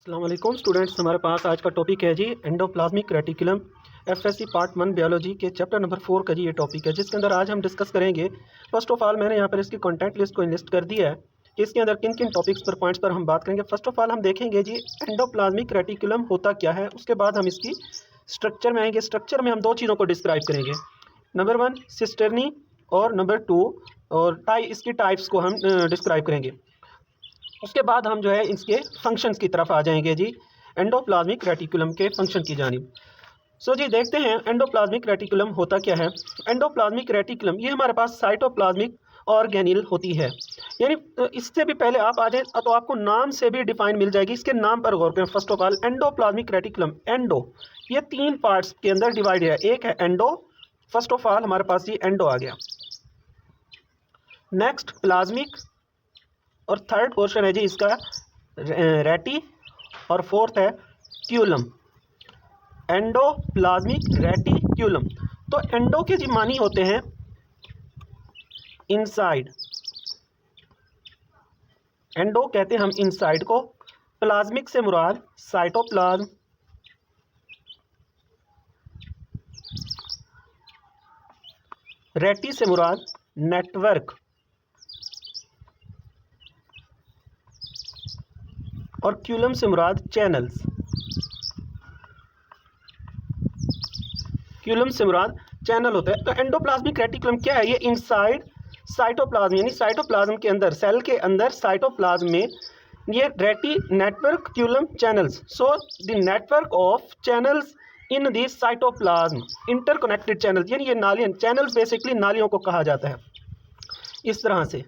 अस्सलाम वालेकुम स्टूडेंट्स, हमारे पास आज का टॉपिक है जी endoplasmic reticulum. FSC part 1 biology के चैप्टर नंबर 4 का जी ये टॉपिक है, जिसके अंदर आज हम डिस्कस करेंगे। फर्स्ट ऑफ ऑल मैंने यहाँ पर इसकी कंटेंट लिस्ट को लिस्ट कर दिया है कि इसके अंदर किन किन टॉपिक्स पर पॉइंट्स पर हम बात करेंगे। फर्स्ट ऑफ ऑल हम देखेंगे जी एंडोप्लाज्मिक रेटिकुलम होता क्या है। उसके बाद हम इसकी स्ट्रक्चर में आएंगे। स्ट्रक्चर में हम दो चीज़ों को डिस्क्राइब करेंगे, नंबर 1 सिस्टर्नी और नंबर 2 और इसकी टाइप्स को हम डिस्क्राइब करेंगे। उसके बाद हम जो है इसके फंक्शंस की तरफ आ जाएंगे जी, एंडोप्लाज्मिक रेटिकुलम के फंक्शन की जानिब। सो जी देखते हैं एंडोप्लाज्मिक रेटिकुलम होता क्या है। एंडोप्लाज्मिक रेटिकुलम ये हमारे पास साइटोप्लाज्मिक ऑर्गेनिल होती है। यानी इससे भी पहले आप आ जाए तो आपको नाम से भी डिफाइन मिल जाएगी। इसके नाम पर गौर करें। First of all endoplasmic reticulum, endo ये 3 पार्ट्स के अंदर डिवाइड है। एक है एंडो, फर्स्ट ऑफ ऑल हमारे पास ये एंडो आ गया। नेक्स्ट प्लाज्मिक और थर्ड पोर्शन है जी इसका रेटी और फोर्थ है क्यूलम। Endoplasmic reticulum. तो एंडो के जी मानी होते हैं इनसाइड, एंडो कहते हैं हम इनसाइड को। प्लाज्मिक से मुराद साइटोप्लाज्म, रेटी से मुराद नेटवर्क और क्यूलम से मुराद चैनल्स। क्यूलम से मुराद चैनल होता है। तो एंडोप्लाज्मिक रेटिकुलम क्या है? ये इनसाइड साइटोप्लाज्म यानी साइटोप्लाज्म के अंदर, सेल के अंदर साइटोप्लाज्म में ये reti network culum channels. So the network of channels in the cytoplasm, interconnected channels, यानी ये नालियां, चैनल्स बेसिकली नालियों को कहा जाता है इस तरह से।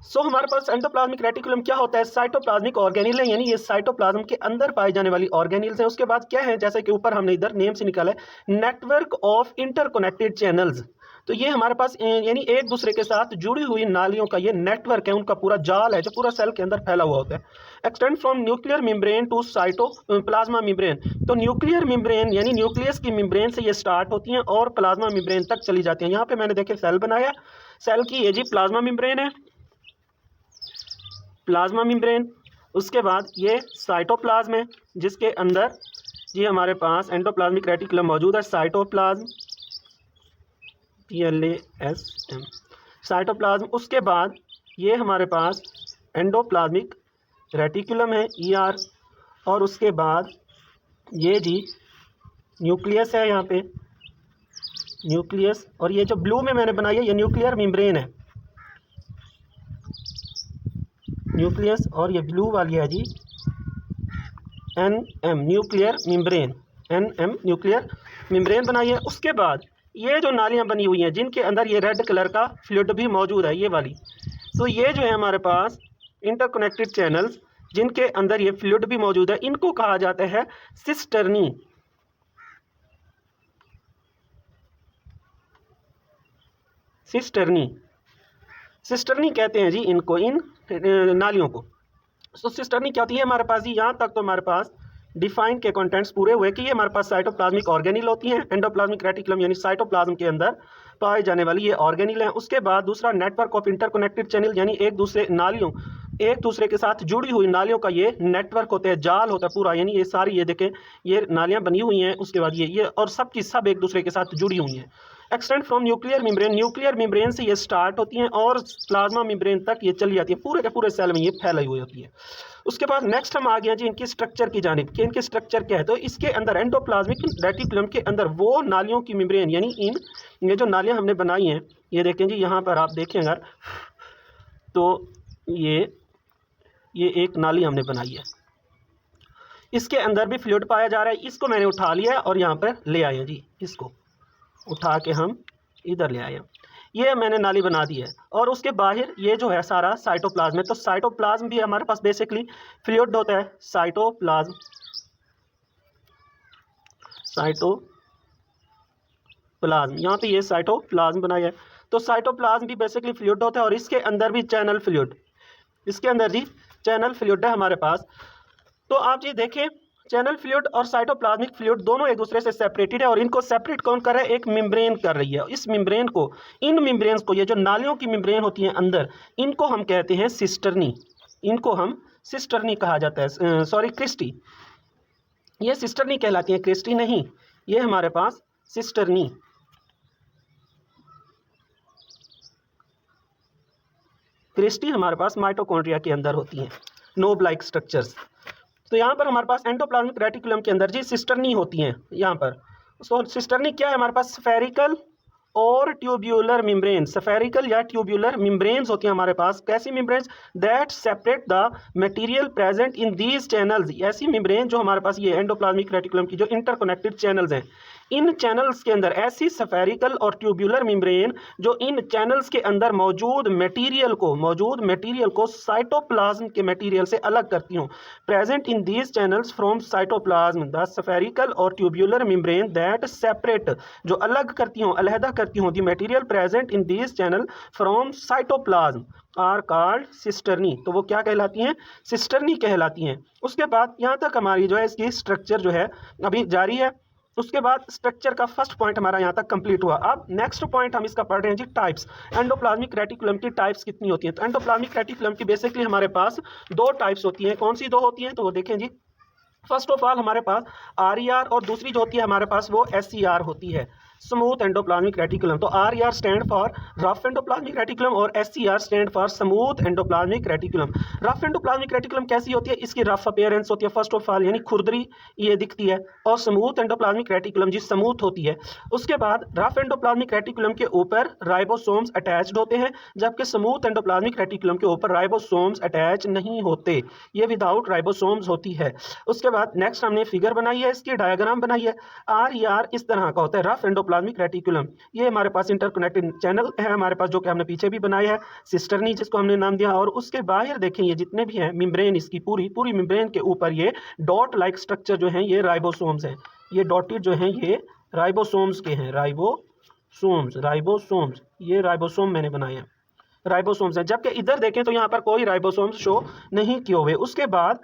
सो हमारे पास एंडोप्लाज्मिक रेटिकुलम क्या होता है? साइटोप्लाज्मिक ऑर्गेनिल है, यानी ये साइटोप्लाज्म के अंदर पाई जाने वाली ऑर्गेनिल्स हैं। उसके बाद क्या है, जैसे कि ऊपर हमने इधर नेम से निकाला है, नेटवर्क ऑफ इंटरकनेक्टेड चैनल्स। तो ये हमारे पास यानी एक दूसरे के साथ जुड़ी हुई नालियों का ये नेटवर्क है, उनका पूरा जाल है जो पूरा सेल के अंदर फैला हुआ होता है। Extend from nuclear membrane to cytoplasma membrane. तो न्यूक्लियर मेम्ब्रेन यानी न्यूक्लियस की मेम्ब्रेन से ये स्टार्ट होती हैं और प्लाज्मा मेम्ब्रेन तक चली जाती हैं। यहाँ पे मैंने देखे सेल बनाया, सेल की ये जी प्लाज्मा मेम्ब्रेन है, प्लाज्मा मेम्ब्रेन। उसके बाद ये साइटोप्लाज्म है जिसके अंदर ये हमारे पास एंडोप्लाज्मिक रेटिकुलम मौजूद है। Cytoplasm, PLASM, cytoplasm. उसके बाद ये हमारे पास एंडोप्लाज्मिक रेटिकुलम है, ER। और उसके बाद ये जी न्यूक्लियस है, यहाँ पे न्यूक्लियस। और ये जो ब्लू में मैंने बनाई है ये न्यूक्लियर मेम्ब्रेन है, न्यूक्लियस। और ये ब्लू वाली है जी NM, nuclear membrane, NM nuclear membrane बनाई है। उसके बाद ये जो नालियां बनी हुई हैं जिनके अंदर ये रेड कलर का फ्लूइड भी मौजूद है, ये वाली। तो ये जो है हमारे पास इंटरकनेक्टेड चैनल्स जिनके अंदर ये फ्लूइड भी मौजूद है, इनको कहा जाता है सिस्टर्नी। सिस्टर्नी, सिस्टर्नी कहते हैं जी इनको, इन नालियों को। तो सिस्टर्नी क्या होती है हमारे पास? यहाँ तक तो हमारे पास डिफाइन के कंटेंट्स पूरे हुए कि ये हमारे पास साइटोप्लाज्मिक ऑर्गेनिल होती हैं। एंडोप्लाज्मिक रेटिकुलम यानी साइटोप्लाज्म के अंदर पाए जाने वाली ये ऑर्गेनिल हैं। उसके बाद दूसरा नेटवर्क ऑफ इंटरकनेक्टेड चैनल, यानी एक दूसरे नालियों, एक दूसरे के साथ जुड़ी हुई नालियों का ये नेटवर्क होता है, जाल होता है पूरा। यानी ये सारी ये देखें ये नालियाँ बनी हुई हैं। उसके बाद ये और सब की सब एक दूसरे के साथ जुड़ी हुई हैं। Extend from nuclear membrane, nuclear membrane से ये स्टार्ट होती हैं और प्लाज्मा मेम्ब्रेन तक ये चली जाती है, पूरे के पूरे सेल में ये फैलाई हुई होती है। उसके बाद नेक्स्ट हम आ गए जी इनकी स्ट्रक्चर की जानिब कि इनकी स्ट्रक्चर क्या है। तो इसके अंदर एंडोप्लाज्मिक रेटिकुलम के अंदर वो नालियों की मेम्ब्रेन, यानी ये जो नालियां हमने बनाई हैं, ये देखें जी यहाँ पर आप देखें अगर, तो ये एक नाली हमने बनाई है, इसके अंदर भी फ्लूइड पाया जा रहा है। इसको मैंने उठा लिया और यहाँ पर ले आए हैं जी, इसको उठा के हम इधर ले आए हैं, ये मैंने नाली बना दी है। और उसके बाहर ये जो है सारा साइटोप्लाज्म है। तो साइटोप्लाज्म भी हमारे पास बेसिकली फ्लूइड होता है। साइटोप्लाज्म, साइटोप्लाज्म, यहाँ पे ये साइटोप्लाज्म बनाया है। तो साइटोप्लाज्म भी बेसिकली फ्लूइड होता है और इसके अंदर भी चैनल फ्लूइड, इसके अंदर जी चैनल फ्लूइड है हमारे पास। तो आप जी देखें चैनल फ्लूइड और साइटोप्लाज्मिक फ्लूइड दोनों एक दूसरे से सेपरेटेड है और इनको सेपरेट कौन कर रहा है? एक मेम्ब्रेन कर रही है। इस मेम्ब्रेन को, इन मेम्ब्रेन्स को, ये जो नालियों की मेम्ब्रेन होती हैं अंदर, इनको हम कहते हैं सिस्टर्नी, इनको हम सिस्टर्नी कहा जाता है, सॉरी क्रिस्टी, ये सिस्टर्नी कहलाती है, क्रिस्टी नहीं, ये हमारे पास सिस्टर्नी। क्रिस्टी हमारे पास माइटोकॉन्ड्रिया के अंदर होती हैं, नोब लाइक स्ट्रक्चर्स। तो यहाँ पर हमारे पास एंडोप्लाज्मिक रेटिकुलम के अंदर जी सिस्टर्नी होती हैं यहाँ पर। सो सिस्टर्नी क्या है हमारे पास, स्फेरिकल और ट्यूब्यूलर मेम्ब्रेन, स्फेरिकल या ट्यूब्यूलर मेम्ब्रेन्स होती हैं हमारे पास। कैसी membranes, that separate the material present in these channels, ऐसी मेम्ब्रेन जो हमारे पास ये एंडोप्लाज्मिक रेटिकुलम की जो इंटरकनेक्टेड चैनल्स हैं, इन चैनल्स के अंदर ऐसी स्फेरिकल और ट्यूब्यूलर मेम्ब्रेन जो इन चैनल्स के अंदर मौजूद मटेरियल को साइटोप्लाज्म के मटेरियल से अलग करती हूँ। Present in these channels from cytoplasm the spherical और ट्यूब्यूलर मेम्ब्रेन दैट सेपरेट, जो अलग करती हूँ, अलहदा करती हूँ, the material present in these channel from cytoplasm are called cisternae. तो वो क्या कहलाती हैं, सिस्टर्नी कहलाती हैं। उसके बाद यहाँ तक हमारी जो है इसकी स्ट्रक्चर जो है अभी जारी है। उसके बाद स्ट्रक्चर का फर्स्ट पॉइंट हमारा यहाँ तक कंप्लीट हुआ। अब नेक्स्ट पॉइंट हम इसका पढ़ रहे हैं जी, टाइप्स। एंडोप्लाज्मिक रेटिकुलम की टाइप्स कितनी होती हैं। तो एंडोप्लाज्मिक रेटिकुलम की बेसिकली हमारे पास दो टाइप्स होती हैं। कौन सी दो होती हैं, तो वो देखें जी, फर्स्ट ऑफ ऑल हमारे पास RER और दूसरी जो होती है हमारे पास वो SER होती है, स्मूथ एंडोप्लाज्मिक रेटिकुलम। तो RER stand for rough endoplasmic reticulum और SER stand for smooth endoplasmic reticulum. Rough endoplasmic reticulum कैसी होती है, इसकी रफ अपीयरेंस होती है फर्स्ट ऑफ ऑल, यानी खुरदरी ये दिखती है, और स्मूथ एंडोप्लाज्मिक रेटिकुलम जी स्मूथ होती है। उसके बाद रफ एंडोप्लाज्मिक रेटिकुलम के ऊपर राइबोसोम्स अटैच्ड होते हैं, जबकि स्मूथ एंडोप्लाज्मिक रेटिकुलम के ऊपर राइबोसोम्स अटैच नहीं होते, ये विदाउट राइबोसोम्स होती है। उसके बाद नेक्स्ट हमने फिगर बनाई है, इसकी डायग्राम बनाई है। RER इस तरह का होता है, रफ एंडोप्लाज्मिक रेटिकुलम। ये हमारे पास इंटरकनेक्टेड चैनल है हमारे पास, जो कि हमने पीछे भी बनाया है, सिस्टर्नी जिसको हमने नाम दिया। और उसके बाहर देखें ये जितने भी हैं मेम्ब्रेन, इसकी पूरी मेम्ब्रेन के ऊपर ये डॉट लाइक स्ट्रक्चर जो हैं ये राइबोसोम्स हैं, ये डॉटेड जो हैं ये राइबोसोम्स के हैं, राइबोसोम्स ये राइबोसोम मैंने बनाए हैं, राइबोसोम्स हैं। जबकि इधर देखें तो यहाँ पर कोई राइबोसोम्स शो नहीं किए हुए। उसके बाद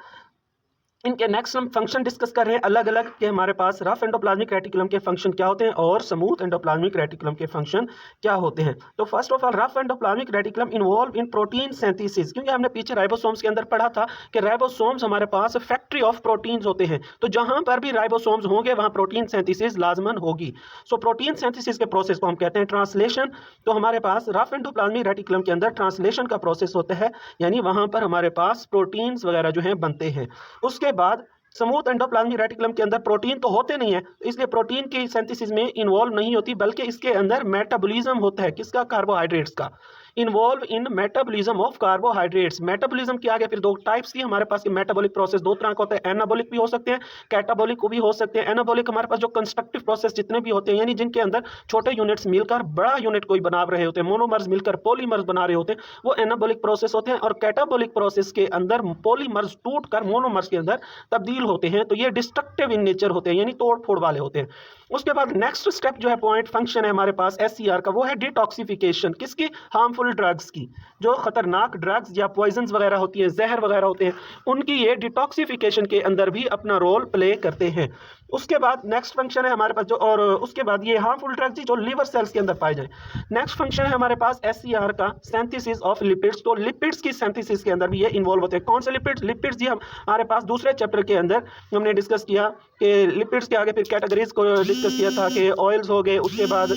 इनके नेक्स्ट हम फंक्शन डिस्कस कर रहे हैं अलग अलग के हमारे पास रफ एंडोप्लाज्मिक रेटिकुलम के फंक्शन क्या होते हैं और स्मूथ एंडोप्लाज्मिक रेटिकुलम के फंक्शन क्या होते हैं। तो first of all rough endoplasmic reticulum involve in protein synthesis, क्योंकि हमने पीछे राइबोसोम्स के अंदर पढ़ा था कि राइबोसोम्स हमारे पास फैक्ट्री ऑफ प्रोटीन्स होते हैं, तो जहां पर भी राइबोसोम्स होंगे वहां प्रोटीन सिंथेसिस लाजमन होगी। सो प्रोटीन सिंथेसिस के प्रोसेस को हम कहते हैं ट्रांसलेशन। तो हमारे पास रफ एंडोप्लाज्मिक रेटिकुलम के अंदर ट्रांसलेशन का प्रोसेस होता है, यानी वहां पर हमारे पास प्रोटीन्स वगैरह जो हैं बनते हैं। उसके बाद स्मूथ एंडोप्लाज्मिक रेटिकुलम के अंदर प्रोटीन तो होते नहीं है, इसलिए प्रोटीन की सिंथेसिस में इन्वॉल्व नहीं होती, बल्कि इसके अंदर मेटाबॉलिज्म होता है, किसका, कार्बोहाइड्रेट्स का। Involve in metabolism of carbohydrates. Metabolism के आगे फिर दो टाइप्स की हमारे पास, मेटाबॉलिक प्रोसेस दो तरह का होता है, एनाबॉलिक भी हो सकते हैं, कैटाबॉलिक भी हो सकते हैं। एनाबॉलिक हमारे पास जो कंस्ट्रक्टिव प्रोसेस जितने भी होते हैं, यानी जिनके अंदर छोटे यूनिट्स मिलकर बड़ा यूनिट कोई बना रहे होते हैं, मोनोमर्स मिलकर पॉलीमर्स बना रहे होते हैं, वो एनाबॉलिक प्रोसेस होते हैं। और कैटाबॉलिक प्रोसेस के अंदर पॉलीमर्स टूटकर मोनोमर्स के अंदर तब्दील होते हैं, तो ये डिस्ट्रक्टिव इन नेचर होते हैं, यानी तोड़ फोड़ वाले होते हैं। उसके बाद नेक्स्ट स्टेप जो है पॉइंट फंक्शन है हमारे पास SER का, वो है डिटॉक्सिफिकेशन। किसकी, हार्मफुल ड्रग्स की, जो खतरनाक ड्रग्स या पॉइजन्स वगैरह होती हैं, जहर वगैरह होते हैं, उनकी ये डिटॉक्सिफिकेशन के अंदर भी अपना रोल प्ले करते हैं। उसके बाद नेक्स्ट फंक्शन है हमारे पास जो, और उसके बाद ये हार्मफुल ड्रग्स जो लिवर सेल्स के अंदर पाए जाए। नेक्स्ट फंक्शन है हमारे पास SER का, सिंथेसिस ऑफ लिपिड्स। तो लिपिड्स की सिंथेसिस के अंदर भी ये इन्वॉल्व होते हैं। कौन से लिपिड्स, लिपिड्स जी हमारे पास दूसरे चैप्टर के अंदर हमने डिस्कस किया कि लिपिड्स के आगे फिर कैटेगरीज को डिस्कस किया था कि ऑयल्स हो गए, उसके बाद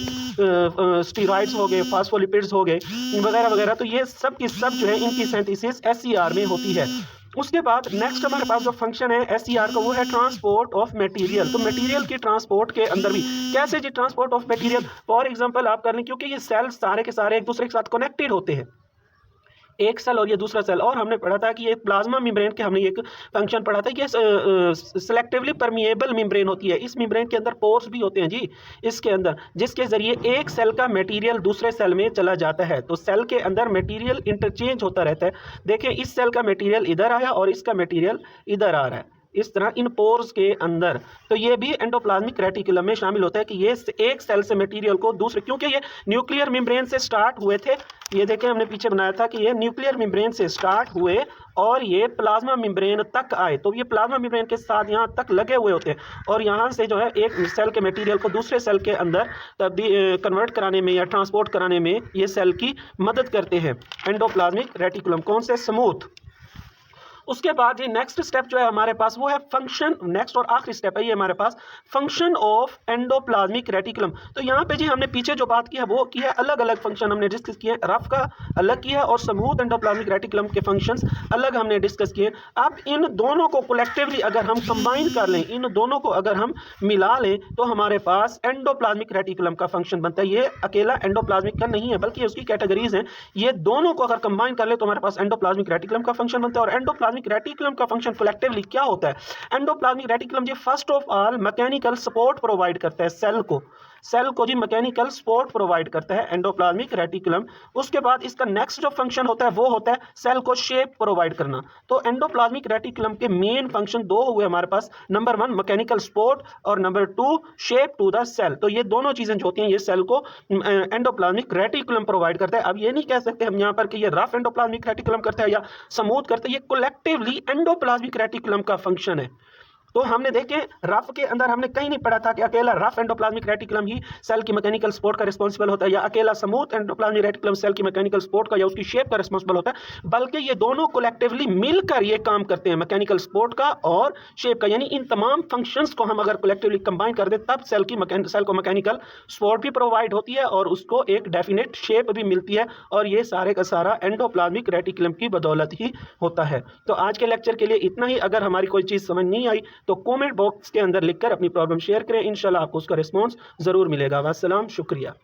स्टीरॉइड्स हो गए, फास्फोलिपिड्स हो गए वगैरह वगैरह। तो ये सब की सब जो है इनकी सिंथेसिस SER में होती है। उसके बाद नेक्स्ट हमारे पास जो फंक्शन है SER का, वो है ट्रांसपोर्ट ऑफ मटेरियल। तो मटेरियल की ट्रांसपोर्ट के अंदर भी कैसे जी, transport of material for example आप कर लें, क्योंकि ये सेल्स सारे के सारे एक दूसरे के साथ कनेक्टेड होते हैं, एक सेल और ये दूसरा सेल। और हमने पढ़ा था कि ये प्लाज्मा मेम्ब्रेन के हमने एक फंक्शन पढ़ा था कि ये सिलेक्टिवली परमिएबल मेम्ब्रेन होती है। इस मेम्ब्रेन के अंदर पोर्स भी होते हैं जी इसके अंदर, जिसके जरिए एक सेल का मटेरियल दूसरे सेल में चला जाता है। तो सेल के अंदर मटेरियल इंटरचेंज होता रहता है। देखें इस सेल का मटेरियल इधर आया और इसका मटेरियल इधर आ रहा है, इस तरह इन पोर्स के अंदर। तो ये भी एंडोप्लाज्मिक रेटिकुलम में शामिल होता है कि ये एक सेल से मटेरियल को दूसरे, क्योंकि ये न्यूक्लियर मेम्ब्रेन से स्टार्ट हुए थे, ये देखें हमने पीछे बनाया था कि ये न्यूक्लियर मेम्ब्रेन से स्टार्ट हुए और ये प्लाज्मा मेम्ब्रेन तक आए। तो ये प्लाज्मा मेम्ब्रेन के साथ यहाँ तक लगे हुए होते हैं, और यहाँ से जो है एक सेल के मटेरियल को दूसरे सेल के अंदर कन्वर्ट कराने में या ट्रांसपोर्ट कराने में ये सेल की मदद करते हैं एंडोप्लाज्मिक रेटिकुलम। कौन से, स्मूथ। उसके बाद ये नेक्स्ट स्टेप जो है हमारे पास वो है फंक्शन, नेक्स्ट और आखिरी स्टेप है ये हमारे पास फंक्शन ऑफ एंडोप्लाज्मिक रेटिकुलम। तो यहाँ पे जी हमने पीछे जो बात की है वो की है, अलग अलग फंक्शन हमने डिस्कस किए, रफ का अलग किया और स्मूथ एंडोप्लाज्मिक रेटिकुलम के फंक्शंस अलग हमने डिस्कस किए। अब इन दोनों को कलेक्टिवली अगर हम कंबाइन कर लें, इन दोनों को अगर हम मिला लें तो हमारे पास एंडोप्लाज्मिक रेटिकुलम का फंक्शन बनता है। ये अकेला एंडोप्लाज्मिक का नहीं है बल्कि उसकी कैटेगरीज हैं, ये दोनों को अगर कंबाइन कर ले तो हमारे पास एंडोप्लाज्मिक रेटिकुलम का फंक्शन बनता है। और एंडोप्लाज्मिक रेटिकुलम का फंक्शन कलेक्टिवली क्या होता है? एंडोप्लाज्मिक रेटिकुलम जी first of all mechanical support provide करता है सेल को जी मैकेनिकल सपोर्ट प्रोवाइड करता है एंडोप्लाज्मिक रेटिकुलम। उसके बाद इसका नेक्स्ट जो फंक्शन होता है वो होता है सेल को शेप प्रोवाइड करना। तो एंडोप्लाज्मिक रेटिकुलम के मेन फंक्शन दो हुए हमारे पास, नंबर 1 मैकेनिकल सपोर्ट और number 2 shape to the cell. तो ये दोनों चीजें जो होती हैं ये सेल को एंडोप्लाज्मिक रेटिकुलम प्रोवाइड करता है। अब ये नहीं कह सकते हम यहाँ पर कि ये रफ एंडोप्लाज्मिक रेटिकुलम करता है या स्मूथ करता है, ये कलेक्टिवली एंडोप्लाज्मिक रेटिकुलम का फंक्शन है। तो हमने देखे रफ के अंदर हमने कहीं नहीं पढ़ा था कि अकेला रफ एंडोप्लाज्मिक रेटिकुलम ही सेल की मैकेनिकल सपोर्ट का रिस्पांसिबल होता है या अकेला स्मूथ एंडोप्लाज्मिक रेटिकुलम सेल की मैकेनिकल सपोर्ट का या उसकी शेप का रिस्पांसिबल होता है, बल्कि ये दोनों कलेक्टिवली मिलकर ये काम करते हैं, मैकेनिकल सपोर्ट का और शेप का। यानी इन तमाम फंक्शंस को हम अगर कलेक्टिवली कंबाइन कर दें तब सेल को मैकेनिकल सपोर्ट भी प्रोवाइड होती है और उसको एक डेफिनेट शेप भी मिलती है, और ये सारे का सारा एंडोप्लाज्मिक रेटिकुलम की बदौलत ही होता है। तो आज के लेक्चर के लिए इतना ही। अगर हमारी कोई चीज़ समझ नहीं आई तो कमेंट बॉक्स के अंदर लिखकर अपनी प्रॉब्लम शेयर करें, इंशाल्लाह आपको उसका रिस्पांस ज़रूर मिलेगा। वस्सलाम, शुक्रिया।